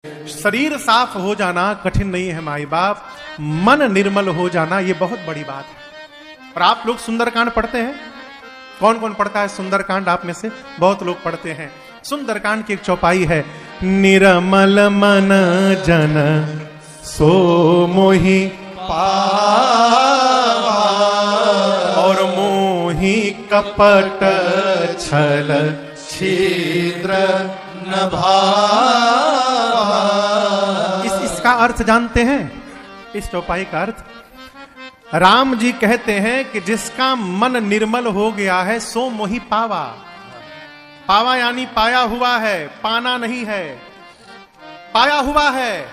शरीर साफ हो जाना कठिन नहीं है माई बाप, मन निर्मल हो जाना ये बहुत बड़ी बात है। और आप लोग सुंदरकांड पढ़ते हैं? कौन कौन पढ़ता है सुंदरकांड आप में से? बहुत लोग पढ़ते हैं। सुंदरकांड की एक चौपाई है, निर्मल मन जन सो मोहि पावा और मोहि कपट छल छिद्र न भावा। इसका अर्थ जानते हैं? इस चौपाई का अर्थ राम जी कहते हैं कि जिसका मन निर्मल हो गया है सो मोहि पावा। पावा यानी पाया हुआ है, पाना नहीं है, पाया हुआ है।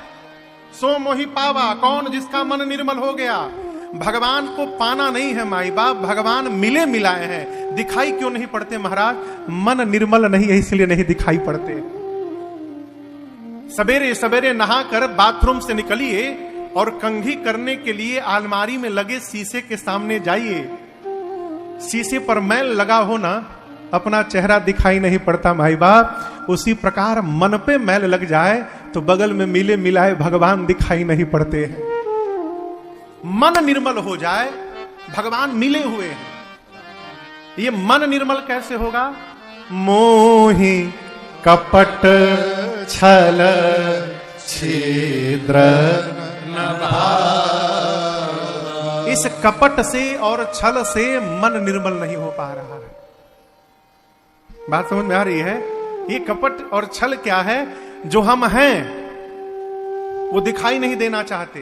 सो मोहि पावा, कौन? जिसका मन निर्मल हो गया। भगवान को पाना नहीं है माई बाप, भगवान मिले मिलाए हैं। दिखाई क्यों नहीं पड़ते महाराज? मन निर्मल नहीं है इसलिए नहीं दिखाई पड़ते। सवेरे सवेरे नहाकर बाथरूम से निकलिए और कंघी करने के लिए अलमारी में लगे शीशे के सामने जाइए। शीशे पर मैल लगा हो ना, अपना चेहरा दिखाई नहीं पड़ता माई बाप। उसी प्रकार मन पे मैल लग जाए तो बगल में मिले मिलाए भगवान दिखाई नहीं पड़ते हैं। मन निर्मल हो जाए, भगवान मिले हुए हैं। ये मन निर्मल कैसे होगा? मोहि कपट छल छिद्र न भावा। इस कपट से और छल से मन निर्मल नहीं हो पा रहा है। बात समझ में आ रही है? ये कपट और छल क्या है? जो हम हैं वो दिखाई नहीं देना चाहते,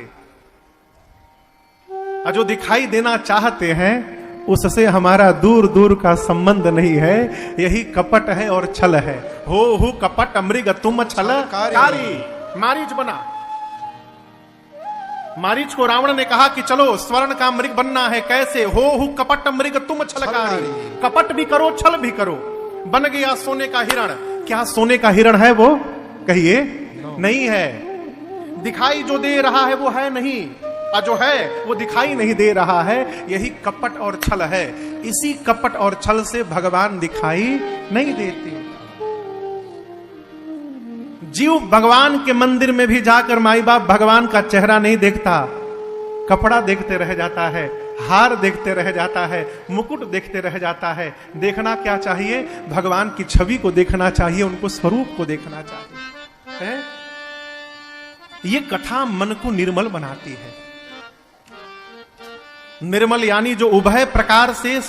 और जो दिखाई देना चाहते हैं उससे हमारा दूर दूर का संबंध नहीं है। यही कपट है और छल है। हो कपट अमृग तुम छल कारी। मारीच बना। मारीच को रावण ने कहा कि चलो स्वर्ण का मृग बनना है। कैसे? हो कपट मृग तुम छलकारी। कपट भी करो, छल भी करो। बन गया सोने का हिरण। क्या सोने का हिरण है वो? कहिए नहीं है। दिखाई जो दे रहा है वो है नहीं, और जो है वो दिखाई नहीं दे रहा है। यही कपट और छल है। इसी कपट और छल से भगवान दिखाई नहीं देते। जीव भगवान के मंदिर में भी जाकर माई बाप भगवान का चेहरा नहीं देखता, कपड़ा देखते रह जाता है, हार देखते रह जाता है, मुकुट देखते रह जाता है। देखना क्या चाहिए? भगवान की छवि को देखना चाहिए, उनको स्वरूप को देखना चाहिए है? ये कथा मन को निर्मल बनाती है। निर्मल यानी जो उभय प्रकार से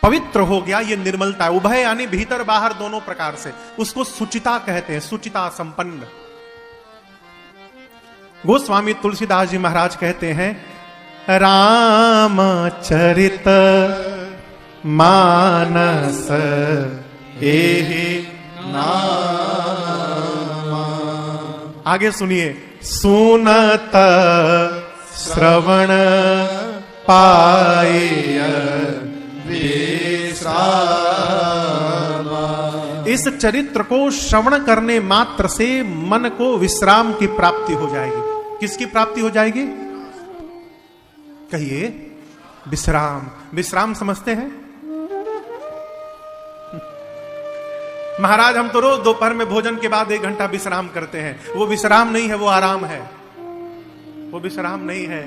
पवित्र हो गया, ये निर्मलता। उभय यानी भीतर बाहर दोनों प्रकार से। उसको सुचिता कहते हैं, सुचिता संपन्न। गोस्वामी तुलसीदास जी महाराज कहते हैं, रामचरित मानस एहि नामा। आगे सुनिए, सुनत श्रवण पाय विश्राम। इस चरित्र को श्रवण करने मात्र से मन को विश्राम की प्राप्ति हो जाएगी। किसकी प्राप्ति हो जाएगी? कहिए विश्राम। विश्राम समझते हैं महाराज? हम तो रोज दोपहर में भोजन के बाद 1 घंटा विश्राम करते हैं। वो विश्राम नहीं है, वो आराम है। वो विश्राम नहीं है।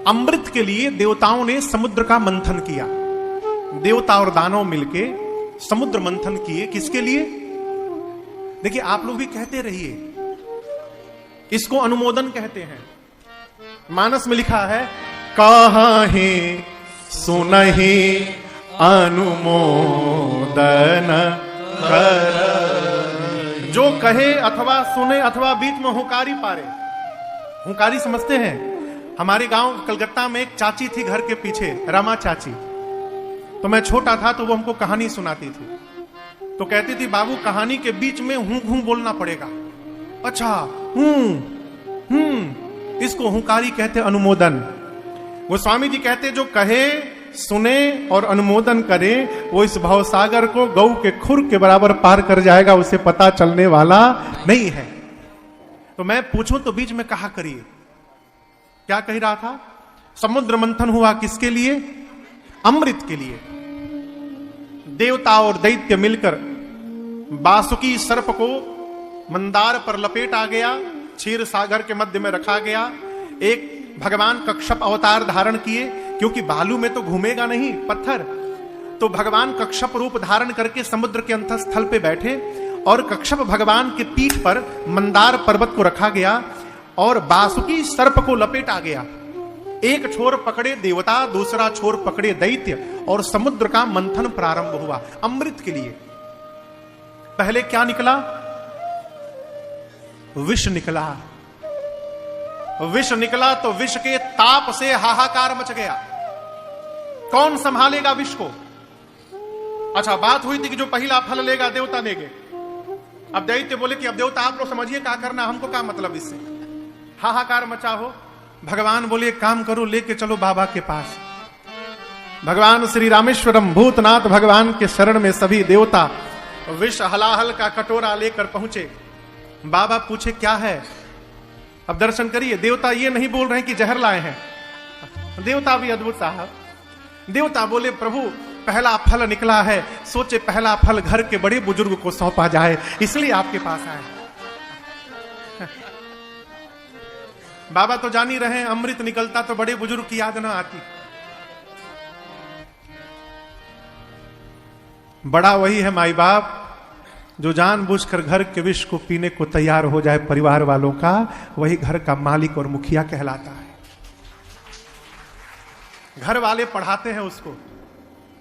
अमृत के लिए देवताओं ने समुद्र का मंथन किया। देवता और दानव मिलके समुद्र मंथन किए। किसके लिए? देखिए आप लोग भी कहते रहिए, इसको अनुमोदन कहते हैं। मानस में लिखा है, कहाहे सुनहि अनुमोदन कर। जो कहे अथवा सुने अथवा बीच में हुंकारी पारे। हुंकारी समझते हैं? हमारे गांव कलकत्ता में एक चाची थी घर के पीछे, रमा चाची। तो मैं छोटा था तो वो हमको कहानी सुनाती थी। तो कहती थी, बाबू कहानी के बीच में हूं बोलना पड़ेगा। अच्छा इसको हुंकारी कहते, अनुमोदन। गोस्वामी जी कहते, जो कहे सुने और अनुमोदन करे वो इस भवसागर को गौ के खुर के बराबर पार कर जाएगा, उसे पता चलने वाला नहीं है। तो मैं पूछूं तो बीच में कहा करिए। क्या कह रहा था? समुद्र मंथन हुआ किसके लिए? अमृत के लिए। देवता और दैत्य मिलकर बासुकी सर्प को मंदार पर लपेटा गया, क्षीर सागर के मध्य में रखा गया। एक भगवान कक्षप अवतार धारण किए, क्योंकि बालू में तो घूमेगा नहीं पत्थर, तो भगवान कक्षप रूप धारण करके समुद्र के अंतस्थल पे बैठे और कक्षप भगवान के पीठ पर मंदार पर्वत को रखा गया और बासुकी सर्प को लपेटा गया। एक छोर पकड़े देवता, दूसरा छोर पकड़े दैत्य और समुद्र का मंथन प्रारंभ हुआ अमृत के लिए। पहले क्या निकला? विष निकला। विष निकला तो विष के ताप से हाहाकार मच गया। कौन संभालेगा विष को? अच्छा, बात हुई थी कि जो पहला फल लेगा देवता लेंगे। अब दैत्य बोले कि अब देवता आप लोग समझिए क्या करना, हमको क्या मतलब इससे। हाहाकार मचा हो। भगवान बोले काम करो, लेके चलो बाबा के पास। भगवान श्री रामेश्वरम भूतनाथ भगवान के शरण में सभी देवता विष हलाहल का कटोरा लेकर पहुंचे। बाबा पूछे क्या है? अब दर्शन करिए, देवता ये नहीं बोल रहे हैं कि जहर लाए हैं। देवता भी अद्भुत साहब। देवता बोले प्रभु पहला फल निकला है, सोचे पहला फल घर के बड़े बुजुर्ग को सौंपा जाए, इसलिए आपके पास आए। बाबा तो जान ही रहे हैं, अमृत निकलता तो बड़े बुजुर्ग की याद ना आती। बड़ा वही है माई बाप जो जानबूझकर घर के विष को पीने को तैयार हो जाए परिवार वालों का, वही घर का मालिक और मुखिया कहलाता है। घर वाले पढ़ाते हैं उसको,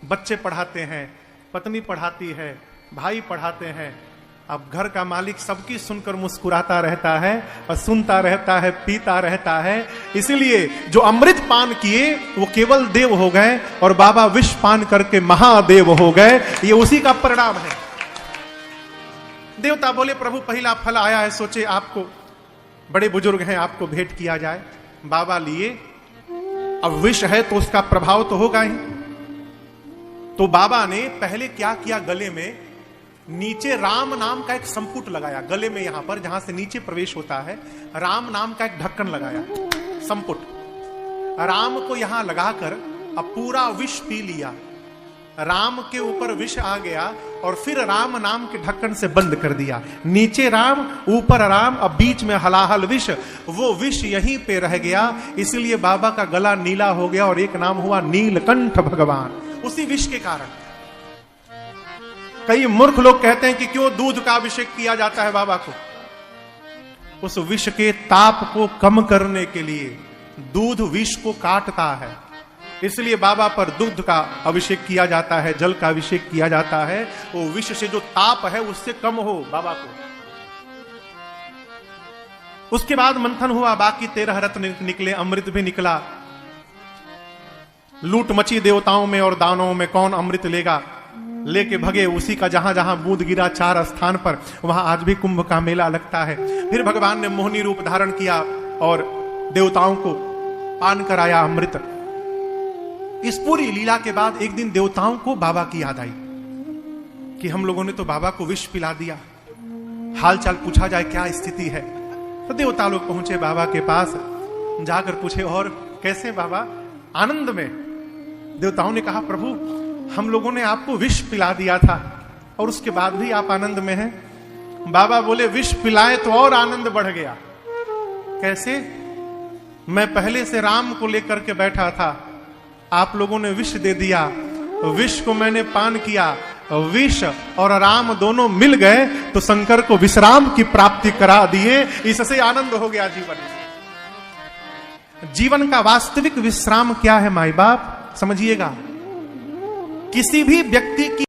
बच्चे पढ़ाते हैं, पत्नी पढ़ाती है, भाई पढ़ाते हैं। अब घर का मालिक सबकी सुनकर मुस्कुराता रहता है और सुनता रहता है, पीता रहता है। इसलिए जो अमृत पान किए वो केवल देव हो गए और बाबा विष पान करके महादेव हो गए। ये उसी का परिणाम है। देवता बोले प्रभु पहला फल आया है, सोचे आपको बड़े बुजुर्ग हैं, आपको भेंट किया जाए। बाबा लिए। अब विष है तो उसका प्रभाव तो होगा ही। तो बाबा ने पहले क्या किया, गले में नीचे राम नाम का एक संपुट लगाया। गले में यहां पर जहां से नीचे प्रवेश होता है, राम नाम का एक ढक्कन लगाया, संपुट। राम को यहां लगाकर अब पूरा विष पी लिया। राम के ऊपर विष आ गया और फिर राम नाम के ढक्कन से बंद कर दिया। नीचे राम, ऊपर राम, अब बीच में हलाहल विष। वो विष यहीं पे रह गया, इसलिए बाबा का गला नीला हो गया और एक नाम हुआ नीलकंठ भगवान, उसी विष के कारण। कई मूर्ख लोग कहते हैं कि क्यों दूध का अभिषेक किया जाता है बाबा को। उस विष के ताप को कम करने के लिए। दूध विष को काटता है, इसलिए बाबा पर दूध का अभिषेक किया जाता है, जल का अभिषेक किया जाता है। वो विष से जो ताप है उससे कम हो बाबा को। उसके बाद मंथन हुआ, बाकी 13 रत्न निकले, अमृत भी निकला। लूट मची देवताओं में और दानवों में, कौन अमृत लेगा। लेके भगे, उसी का जहां जहां बूंद गिरा 4 स्थान पर, वहां आज भी कुंभ का मेला लगता है। फिर भगवान ने मोहिनी रूप धारण किया और देवताओं को पान कराया अमृत। इस पूरी लीला के बाद एक दिन देवताओं को बाबा की याद आई कि हम लोगों ने तो बाबा को विष पिला दिया, हालचाल पूछा जाए क्या स्थिति है। तो देवता लोग पहुंचे बाबा के पास, जाकर पूछे और कैसे बाबा? आनंद में। देवताओं ने कहा प्रभु हम लोगों ने आपको विष पिला दिया था और उसके बाद भी आप आनंद में हैं। बाबा बोले विष पिलाए तो और आनंद बढ़ गया। कैसे? मैं पहले से राम को लेकर के बैठा था, आप लोगों ने विष दे दिया, विष को मैंने पान किया, विष और राम दोनों मिल गए तो शंकर को विश्राम की प्राप्ति करा दिए। इससे आनंद हो गया जीवन। जीवन का वास्तविक विश्राम क्या है माई बाप? समझिएगा, किसी भी व्यक्ति की